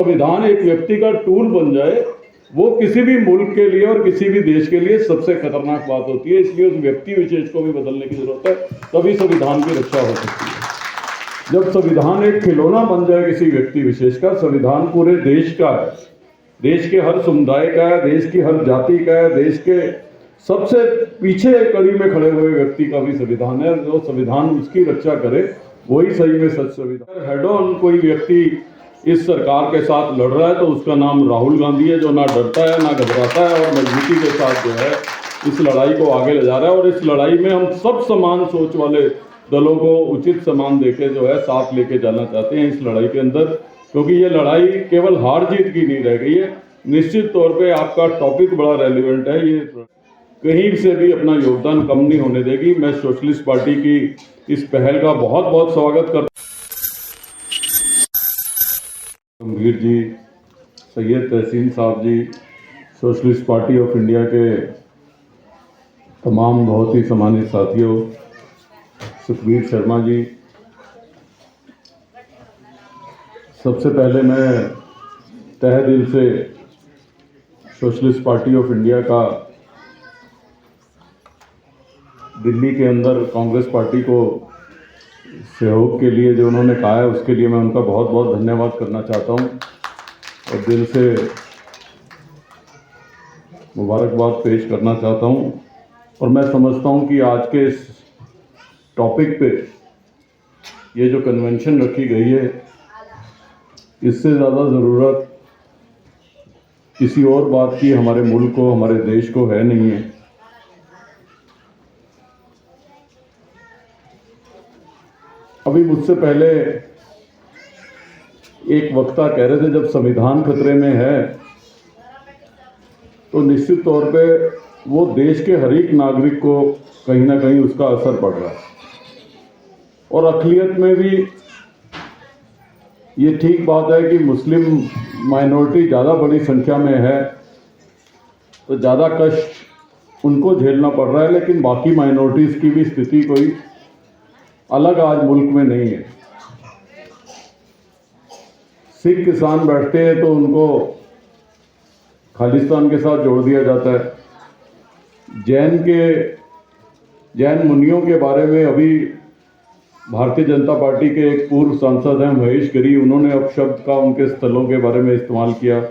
संविधान एक व्यक्ति का टूल बन जाए, वो किसी भी मुल्क के लिए और किसी भी देश के लिए सबसे खतरनाक बात होती है। इसलिए उस व्यक्ति विशेष को भी बदलने की जरूरत है, तभी संविधान की रक्षा हो सकती है। जब संविधान एक खिलौना बन जाए किसी व्यक्ति विशेष का, संविधान पूरे देश का है, देश के हर समुदाय का है, देश की हर जाति का है, देश के सबसे पीछे कड़ी में खड़े हुए व्यक्ति का भी संविधान है। जो संविधान उसकी रक्षा करे वही सही में सच संविधान। हेड ऑन कोई व्यक्ति इस सरकार के साथ लड़ रहा है तो उसका नाम राहुल गांधी है, जो ना डरता है ना घबराता है और मजबूती के साथ जो है इस लड़ाई को आगे ले जा रहा है। और इस लड़ाई में हम सब समान सोच वाले दलों को उचित सम्मान देके जो है साथ लेके जाना चाहते हैं इस लड़ाई के अंदर, क्योंकि ये लड़ाई केवल हार जीत की नहीं रह गई है। निश्चित तौर पे आपका टॉपिक बड़ा रेलिवेंट है, ये कहीं से भी अपना योगदान कम नहीं होने देगी। मैं सोशलिस्ट पार्टी की इस पहल का बहुत बहुत स्वागत करता हूं। गंभीर जी, सैयद तहसीन साहब जी, सोशलिस्ट पार्टी ऑफ इंडिया के तमाम बहुत ही सम्मानित साथियों, सुखबीर शर्मा जी, सबसे पहले मैं तहे दिल से सोशलिस्ट पार्टी ऑफ इंडिया का दिल्ली के अंदर कांग्रेस पार्टी को सहयोग के लिए जो उन्होंने कहा है उसके लिए मैं उनका बहुत बहुत धन्यवाद करना चाहता हूं और दिल से मुबारकबाद पेश करना चाहता हूं। और मैं समझता हूं कि आज के इस टॉपिक पे ये जो कन्वेंशन रखी गई है, इससे ज़्यादा ज़रूरत किसी और बात की हमारे मुल्क को, हमारे देश को है नहीं है। अभी मुझसे पहले एक वक्ता कह रहे थे जब संविधान खतरे में है तो निश्चित तौर पे वो देश के हर एक नागरिक को कहीं ना कहीं उसका असर पड़ रहा है। और अक़लियत में भी ये ठीक बात है कि मुस्लिम माइनॉरिटी ज़्यादा बड़ी संख्या में है तो ज़्यादा कष्ट उनको झेलना पड़ रहा है, लेकिन बाकी माइनॉरिटीज़ की भी स्थिति कोई अलग आज मुल्क में नहीं है। सिख किसान बैठते हैं तो उनको खालिस्तान के साथ जोड़ दिया जाता है। जैन मुनियों के बारे में अभी भारतीय जनता पार्टी के एक पूर्व सांसद हैं महेश गिरी, उन्होंने अपशब्द का उनके स्थलों के बारे में इस्तेमाल किया।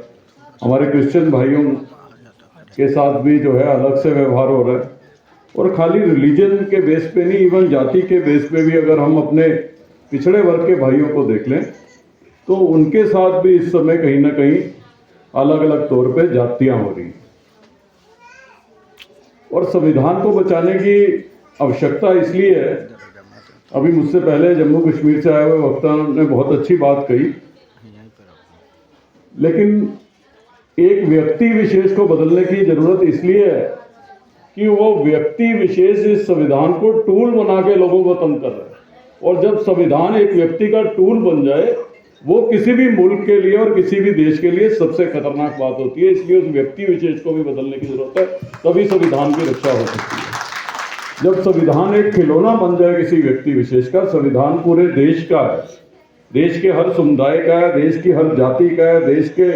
हमारे क्रिश्चियन भाइयों के साथ भी जो है अलग से व्यवहार हो रहा है। और खाली रिलीजन के बेस पे नहीं, इवन जाति के बेस पे भी अगर हम अपने पिछड़े वर्ग के भाइयों को देख लें तो उनके साथ भी इस समय कहीं ना कहीं अलग अलग तौर पे जातियां हो रही हैं। और संविधान को बचाने की आवश्यकता इसलिए है, अभी मुझसे पहले जम्मू कश्मीर से आए हुए वक्ता ने बहुत अच्छी बात कही, लेकिन एक व्यक्ति विशेष को बदलने की जरूरत इसलिए है कि वो व्यक्ति विशेष इस संविधान को टूल बना के लोगों को तंग कर रहा है। और जब संविधान एक व्यक्ति का टूल बन जाए, वो किसी भी मुल्क के लिए और किसी भी देश के लिए सबसे खतरनाक बात होती है। इसलिए उस व्यक्ति विशेष को भी बदलने की जरूरत है, तभी संविधान की रक्षा हो सकती है। जब संविधान एक खिलौना बन जाए किसी व्यक्ति विशेष का, संविधान पूरे देश का है, देश के हर समुदाय का है, देश की हर जाति का है, देश के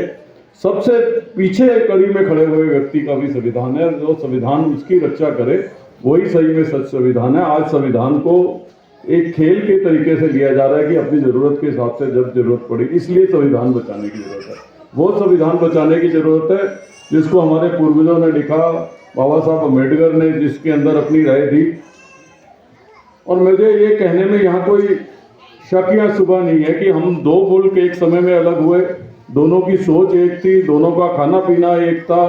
सबसे पीछे कड़ी में खड़े हुए व्यक्ति का भी संविधान है। जो संविधान उसकी रक्षा करे वही सही में सच संविधान है। आज संविधान को एक खेल के तरीके से लिया जा रहा है कि अपनी ज़रूरत के हिसाब से जब जरूरत पड़ी, इसलिए संविधान बचाने की जरूरत है। वो संविधान बचाने की जरूरत है जिसको हमारे पूर्वजों ने लिखा, बाबा साहब अम्बेडकर ने जिसके अंदर अपनी राय दी। और मुझे ये कहने में यहाँ कोई शक या शुबा नहीं है कि हम दो मुल्क एक समय में अलग हुए, दोनों की सोच एक थी, दोनों का खाना पीना एक था,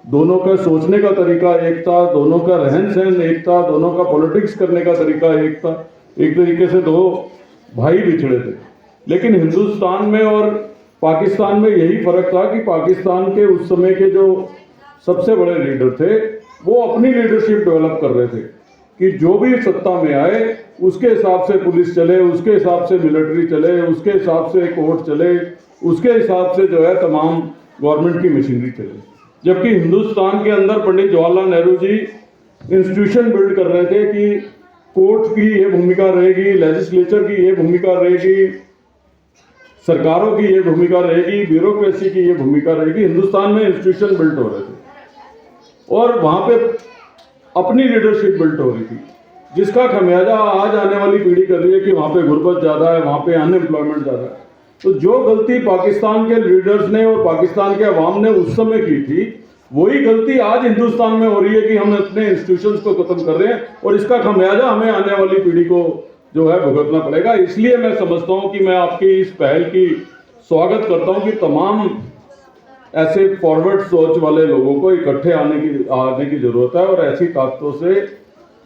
दोनों का सोचने का तरीका एक था, दोनों का रहन सहन एक था, दोनों का पॉलिटिक्स करने का तरीका एक था। एक तरीके से दो भाई बिछड़े थे। लेकिन हिंदुस्तान में और पाकिस्तान में यही फर्क था कि पाकिस्तान के उस समय के जो सबसे बड़े लीडर थे वो अपनी लीडरशिप डेवलप कर रहे थे कि जो भी सत्ता में आए उसके हिसाब से पुलिस चले, उसके हिसाब से मिलिट्री चले, उसके हिसाब से कोर्ट चले, उसके हिसाब से जो है तमाम गवर्नमेंट की मशीनरी चले। जबकि हिंदुस्तान के अंदर पंडित जवाहरलाल नेहरू जी इंस्टीट्यूशन बिल्ड कर रहे थे कि कोर्ट की ये भूमिका रहेगी, लेजिस्लेचर की ये भूमिका रहेगी, सरकारों की ये भूमिका रहेगी, ब्यूरोक्रेसी की ये भूमिका रहेगी। हिंदुस्तान में इंस्टीट्यूशन बिल्ट हो रहे थे और वहां पे अपनी लीडरशिप बिल्ट हो रही थी, जिसका खमियाजा आज आने वाली पीढ़ी कर रही है कि वहां पे गुर्बत ज़्यादा है, वहां पे अनएम्प्लॉयमेंट ज़्यादा है। तो जो गलती पाकिस्तान के लीडर्स ने और पाकिस्तान के अवाम ने उस समय की थी, वही गलती आज हिंदुस्तान में हो रही है कि हम अपने इंस्टीट्यूशंस को खत्म कर रहे हैं और इसका खमियाजा हमें आने वाली पीढ़ी को जो है भुगतना पड़ेगा। इसलिए मैं समझता हूं कि मैं आपकी इस पहल की स्वागत करता हूं कि तमाम ऐसे फॉरवर्ड सोच वाले लोगों को इकट्ठे आने की जरूरत है और ऐसी ताकतों से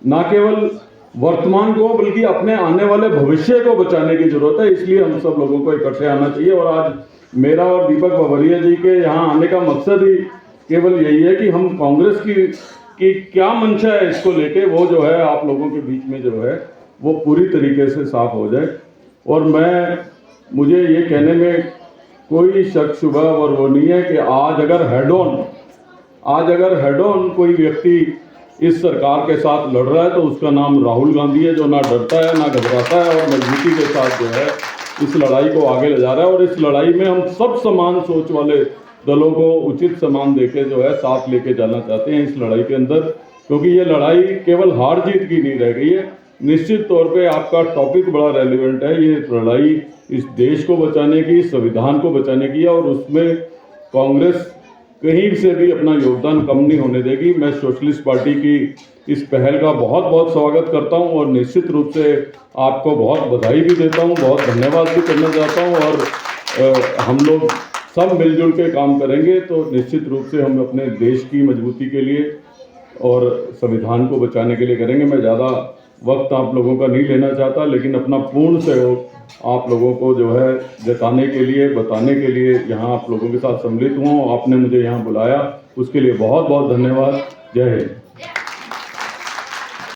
न केवल वर्तमान को बल्कि अपने आने वाले भविष्य को बचाने की जरूरत है। इसलिए हम सब लोगों को इकट्ठे आना चाहिए। और आज मेरा और दीपक बाबरिया जी के यहाँ आने का मकसद ही केवल यही है कि हम कांग्रेस की क्या मंशा है इसको लेके वो जो है आप लोगों के बीच में जो है वो पूरी तरीके से साफ हो जाए। और मुझे ये कहने में कोई शक शुबा और वो नहीं है कि आज अगर हेड ऑन कोई व्यक्ति इस सरकार के साथ लड़ रहा है तो उसका नाम राहुल गांधी है, जो ना डरता है ना घबराता है और मजबूती के साथ जो है इस लड़ाई को आगे ले जा रहा है। और इस लड़ाई में हम सब समान सोच वाले दलों को उचित सम्मान देके जो है साथ लेके जाना चाहते हैं इस लड़ाई के अंदर, क्योंकि ये लड़ाई केवल हार जीत की नहीं रह गई है। निश्चित तौर पे आपका टॉपिक बड़ा रेलिवेंट है। ये लड़ाई इस देश को बचाने की, संविधान को बचाने की है और उसमें कांग्रेस कहीं से भी अपना योगदान कम नहीं होने देगी। मैं सोशलिस्ट पार्टी की इस पहल का बहुत बहुत स्वागत करता हूं और निश्चित रूप से आपको बहुत बधाई भी देता हूं, बहुत धन्यवाद भी करना चाहता हूं। और हम लोग सब मिलजुल के काम करेंगे तो निश्चित रूप से हम अपने देश की मजबूती के लिए और संविधान को बचाने के लिए करेंगे। मैं ज़्यादा वक्त आप लोगों का नहीं लेना चाहता, लेकिन अपना पूर्ण सहयोग आप लोगों को जो है जताने के लिए, बताने के लिए यहाँ आप लोगों के साथ सम्मिलित हुआ। आपने मुझे यहाँ बुलाया, उसके लिए बहुत बहुत धन्यवाद। जय हिंद।